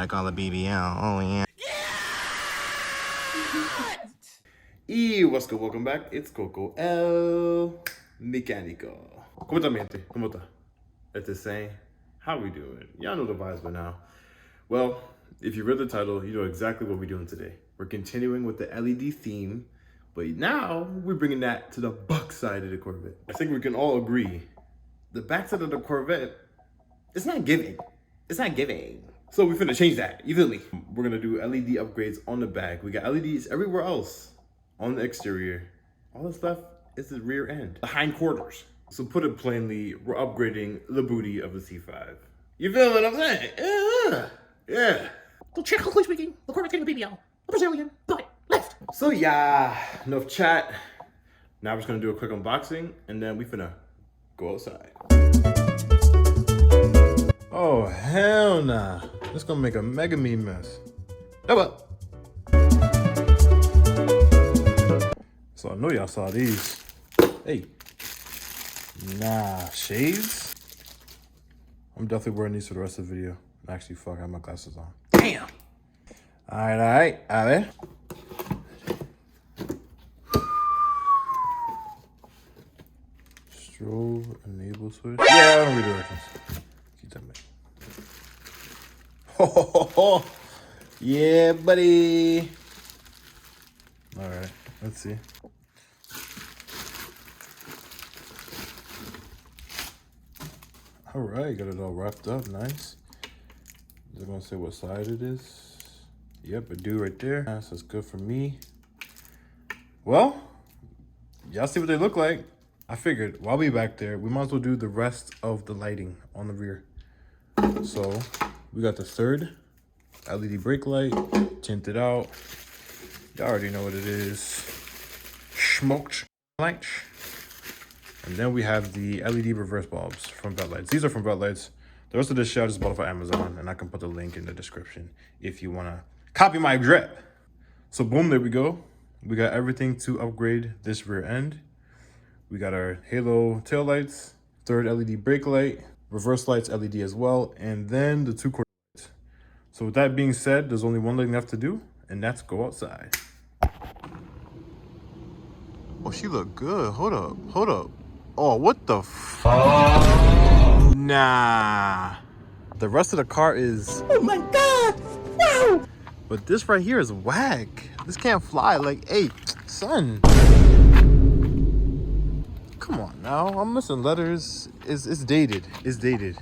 I call it BBL. Oh, yeah. Y what's good? Welcome back. It's Coco El Mecánico. ¿Cómo está, mi gente? ¿Cómo está? It's the same. How we doing? Y'all know the vibes by now. Well, if you read the title, you know exactly what we're doing today. We're continuing with the LED theme, but now we're bringing that to the buck side of the Corvette. I think we can all agree the backside of the Corvette, it's not giving. It's not giving. So we're finna change that. You feel me? We're gonna do LED upgrades on the back. We got LEDs everywhere else on the exterior. All that's left is the rear end, the hind quarters. So put it plainly, we're upgrading the booty of the C5. You feel what I'm saying? Yeah. So technically speaking, the Corvette's getting a BBL, a Brazilian, but left. So yeah, enough chat. Now we're just gonna do a quick unboxing and then we finna go outside. Oh, hell nah. This gonna make a mega mean mess. How about? So I know y'all saw these. Hey. Nah, shades? I'm definitely wearing these for the rest of the video. Actually, fuck, I have my glasses on. Damn. Alright. A ver. Strobe enable switch. Yeah, I don't read directions. Keep that back. Oh, yeah, buddy. Alright, let's see. Alright, got it all wrapped up, nice. Is it gonna say what side it is? Yep, it do right there. Nice, that's good for me. Well, y'all see what they look like. I figured while we back there, we might as well do the rest of the lighting on the rear. So we got the third LED brake light, tinted out. Y'all already know what it is. Smoked lights. And then we have the LED reverse bulbs from VetteLights. These are from VetteLights. The rest of this shit I just bought off of Amazon, and I can put the link in the description if you want to copy my drip. So boom, there we go. We got everything to upgrade this rear end. We got our halo tail lights, third LED brake light, reverse lights LED as well, and then the two core lights. So with that being said, there's only one thing left to do, and that's go outside. Oh, she look good. Hold up. Oh, what the f— Nah. The rest of the car is— Oh my God! Wow! But this right here is whack. This can't fly. Like, hey, son. Come on now. I'm missing letters. It's dated. It's dated.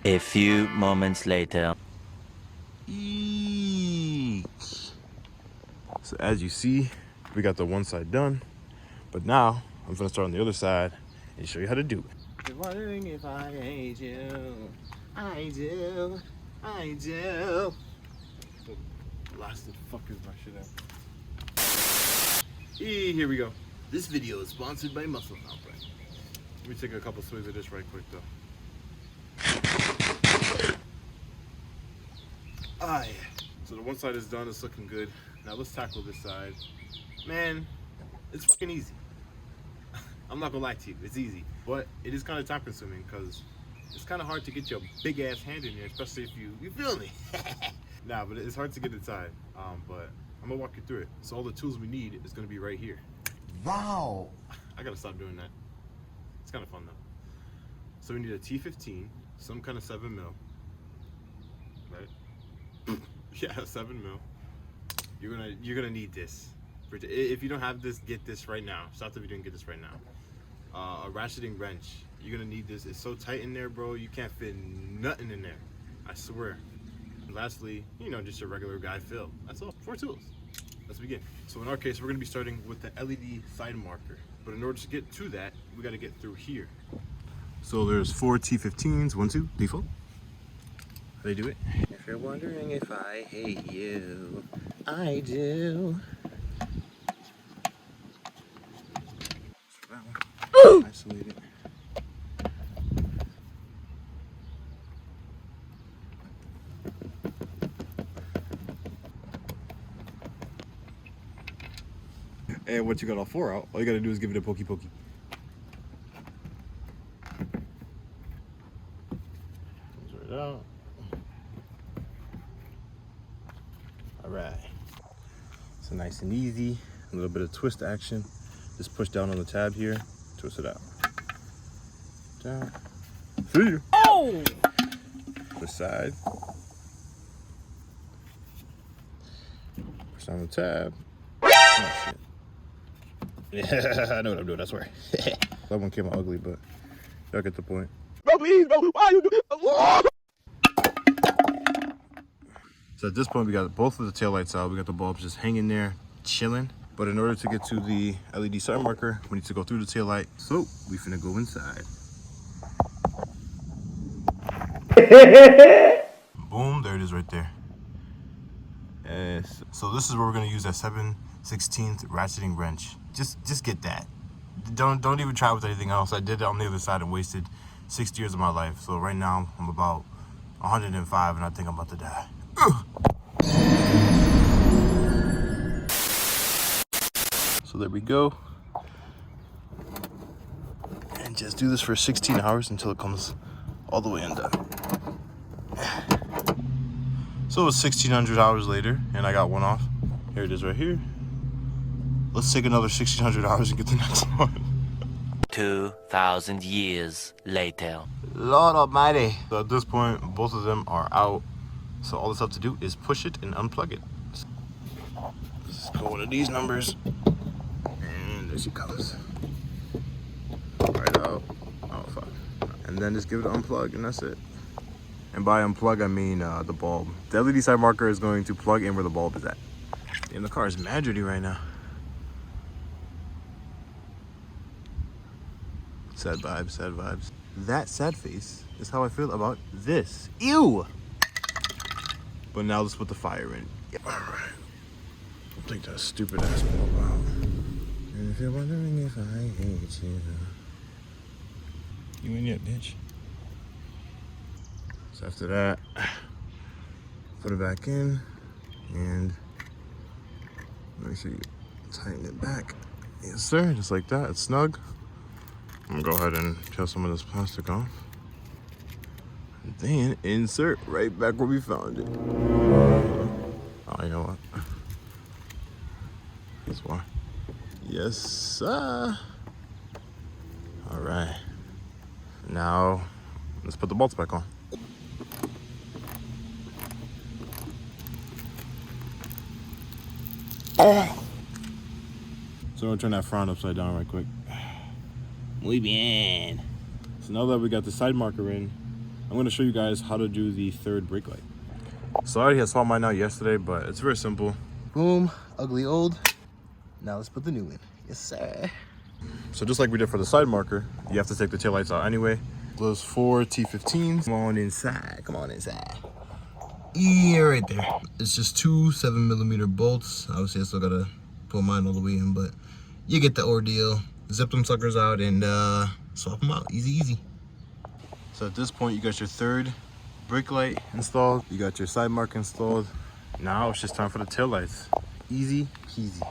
A few moments later. Eek. So as you see, we got the one side done. But now, I'm gonna start on the other side and show you how to do it. You're wondering if I hate you. I do. Blasted fuckers my shit out. Here we go. This video is sponsored by Muscle Outbreak. Let me take a couple swigs of this right quick though. Ah, yeah. So the one side is done, it's looking good. Now let's tackle this side. Man, it's fucking easy. I'm not gonna lie to you, it's easy. But it is kind of time consuming because it's kind of hard to get your big ass hand in there, especially if you feel me. Nah, but it's hard to get inside. But I'm gonna walk you through it. So all the tools we need is gonna be right here. Wow! I gotta stop doing that. It's kind of fun though. So we need a T15, some kind of 7mm, right? Yeah, 7mm. You're gonna need this. If you don't have this, get this right now. Stop the video and get this right now. A ratcheting wrench. You're gonna need this. It's so tight in there, bro. You can't fit nothing in there. I swear. And lastly, you know, just your regular guy fill. That's all. 4 tools. Let's begin. So in our case, we're gonna be starting with the LED side marker. But in order to get to that, we gotta get through here. So there's 4 T15s. 1, 2, default. How they do it? If you're wondering if I hate you, I do. Isolate it. And once you got all 4 out, all you gotta do is give it a pokey pokey. Comes right out. right. So nice and easy. A little bit of twist action. Just push down on the tab here, twist it out. Down. See you. Oh! Push side. Push down the tab. Oh, shit. Yeah, I know what I'm doing, I swear. That one came out ugly, but y'all get the point. Bro, please, bro. Why you do? So at this point, we got both of the taillights out. We got the bulbs just hanging there, chilling. But in order to get to the LED side marker, we need to go through the taillight. So we finna go inside. Boom, there it is right there. Yes. So this is where we're gonna use that 7/16 ratcheting wrench. Just get that. Don't even try with anything else. I did it on the other side and wasted 60 years of my life. So right now I'm about 105 and I think I'm about to die. Ugh. So there we go. And just do this for 16 hours until it comes all the way undone. So it's 1600 hours later and I got one off. Here it is right here. Let's take another 1600 hours and get the next one. 2,000 years later. Lord almighty. So at this point, both of them are out. So all that's left to do is push it and unplug it. Let's go one of these numbers. And there she comes. Right out. Oh, fuck. And then just give it an unplug and that's it. And by unplug, I mean the bulb. The LED side marker is going to plug in where the bulb is at. And the car is mad dirty right now. Sad vibes, sad vibes. That sad face is how I feel about this. Ew! But now let's put the fire in. Yep. All right. Take that stupid ass bulb out. And if you're wondering if I hate you, you ain't yet, bitch. So after that, put it back in and make sure you tighten it back. Yes, sir, just like that. It's snug. I'm gonna go ahead and peel some of this plastic off. And then insert right back where we found it. Oh, you know what? That's why. Yes, sir. All right. Now, let's put the bolts back on. Oh. So I'm gonna turn that front upside down right quick. Muy bien. So now that we got the side marker in, I'm gonna show you guys how to do the third brake light. So I already had saw mine out yesterday, but it's very simple. Boom, ugly old. Now let's put the new in. Yes, sir. So just like we did for the side marker, you have to take the taillights out anyway. Those 4 T15s. Come on inside, come on inside. Yeah, right there. It's just 2 7mm bolts. Obviously I still gotta pull mine all the way in, but you get the ordeal. Zip them suckers out and swap them out. Easy, easy. So at this point, you got your third brake light installed. You got your side marker installed. Now it's just time for the taillights. Easy peasy.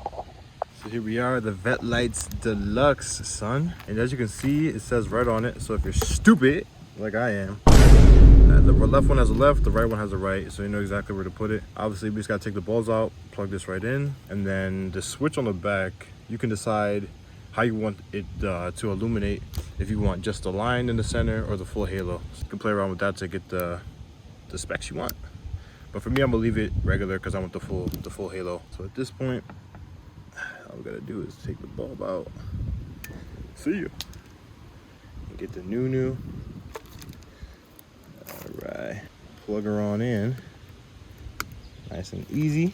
So here we are, the VetteLights Deluxe, son. And as you can see, it says right on it. So if you're stupid, like I am, the left one has a left, the right one has a right, so you know exactly where to put it. Obviously, we just gotta take the balls out, plug this right in, and then the switch on the back, you can decide how you want it to illuminate, if you want just the line in the center or the full halo. So you can play around with that to get the specs you want. But for me, I'm gonna leave it regular because I want the full halo. So at this point, all we gotta do is take the bulb out. See you. And get the new. All right, plug her on in, nice and easy.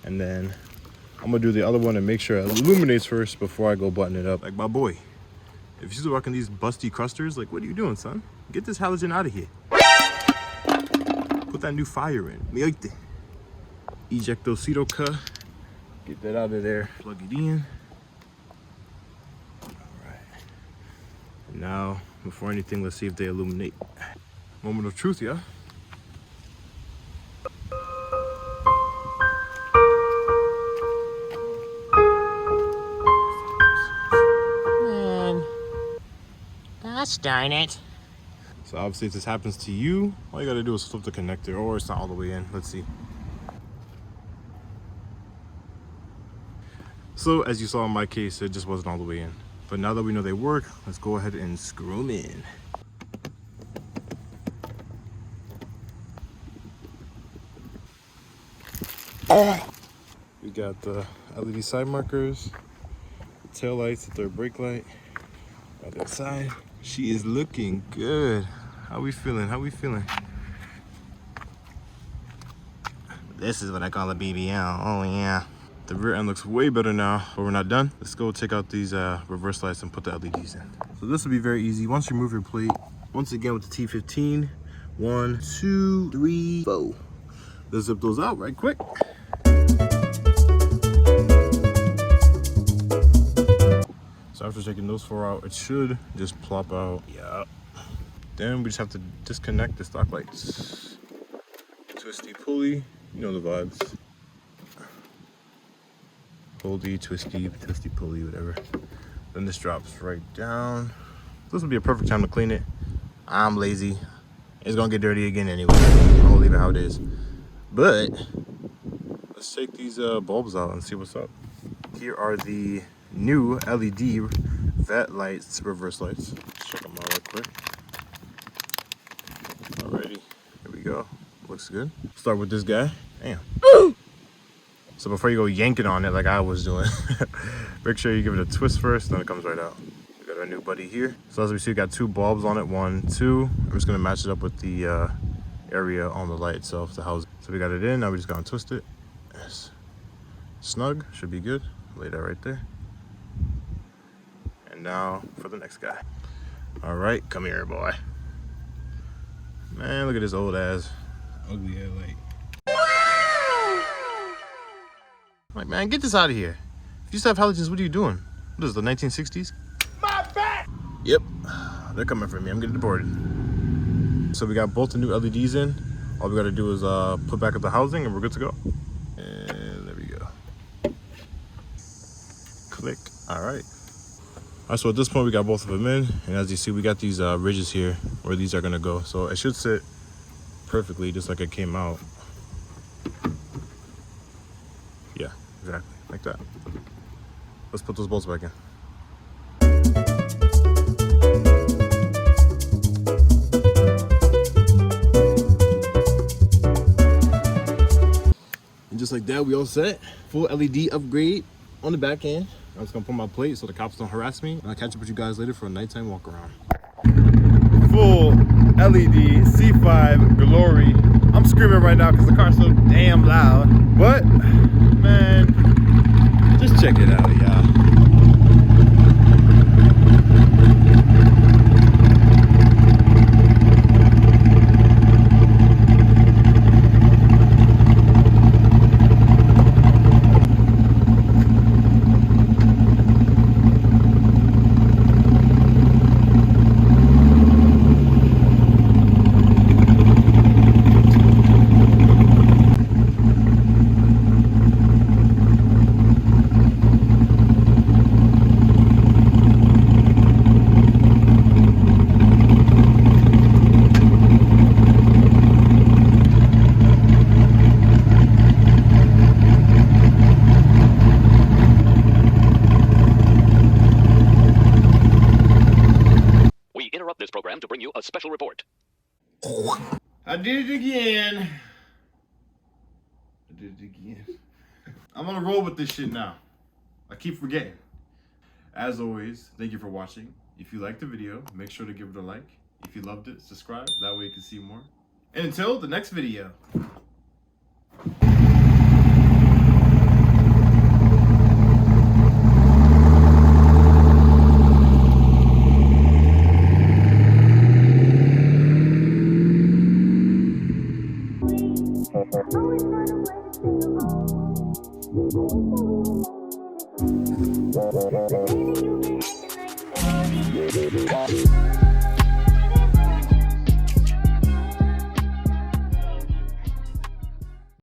And then I'm gonna do the other one and make sure it illuminates first before I go button it up. Like my boy, if you're rocking these busty crusters, like what are you doing, son? Get this halogen out of here. Put that new fire in. Me oite. Ejectocito ca. Get that out of there. Plug it in. All right. And now, before anything, let's see if they illuminate. Moment of truth, yeah? Gosh darn it. So obviously if this happens to you, all you gotta do is flip the connector, or it's not all the way in. Let's see. So as you saw in my case, it just wasn't all the way in. But now that we know they work, let's go ahead and screw them in. We got the LED side markers, the tail lights, the third brake light. Right that side. She is looking good. How we feeling? How we feeling? This is what I call a BBL. Oh yeah. The rear end looks way better now, but we're not done. Let's go check out these reverse lights and put the LEDs in. So this will be very easy. Once you remove your plate, once again with the T15, 1, 2, 3, 4. Let's zip those out right quick. So after taking those 4 out, it should just plop out. Yeah. Then we just have to disconnect the stock lights. Twisty pulley, you know the vibes. Holdy, twisty pulley, whatever. Then this drops right down. This would be a perfect time to clean it. I'm lazy. It's gonna get dirty again anyway. I'm gonna leave it how it is. But let's take these bulbs out and see what's up. Here are the new LED Vette Lights reverse lights. Let's check them out real quick. Alrighty, here we go. Looks good. Start with this guy. Damn. So before you go yanking on it like I was doing, make sure you give it a twist first, then it comes right out. We got our new buddy here. So as we see, we got 2 bulbs on it, 1, 2. I'm just gonna match it up with the area on the light itself, the housing. So we got it in, now we just gotta twist it. Yes. Snug, should be good. Lay that right there. And now for the next guy. All right, come here, boy. Man, look at this old ass, ugly headlight. Like, man, get this out of here. If you used to have halogens, what are you doing? What is it, the 1960s? My back! Yep, they're coming for me. I'm getting deported. So we got both the new LEDs in. All we gotta do is put back up the housing and we're good to go. And there we go. Click, all right. All right, so at this point we got both of them in. And as you see, we got these ridges here where these are gonna go. So it should sit perfectly just like it came out. Yeah, exactly, like that. Let's put those bolts back in. And just like that, we all set. Full LED upgrade on the back end. I'm just gonna put my plate so the cops don't harass me. And I'll catch up with you guys later for a nighttime walk around. Full LED C5 glory. I'm screaming right now because the car's so damn loud. But, man, just check it out, y'all. To bring you a special report. I did it again. I'm on a roll with this shit now. I keep forgetting. As always, thank you for watching. If you liked the video, make sure to give it a like. If you loved it, subscribe. That way you can see more. And until the next video. Baby, you make the night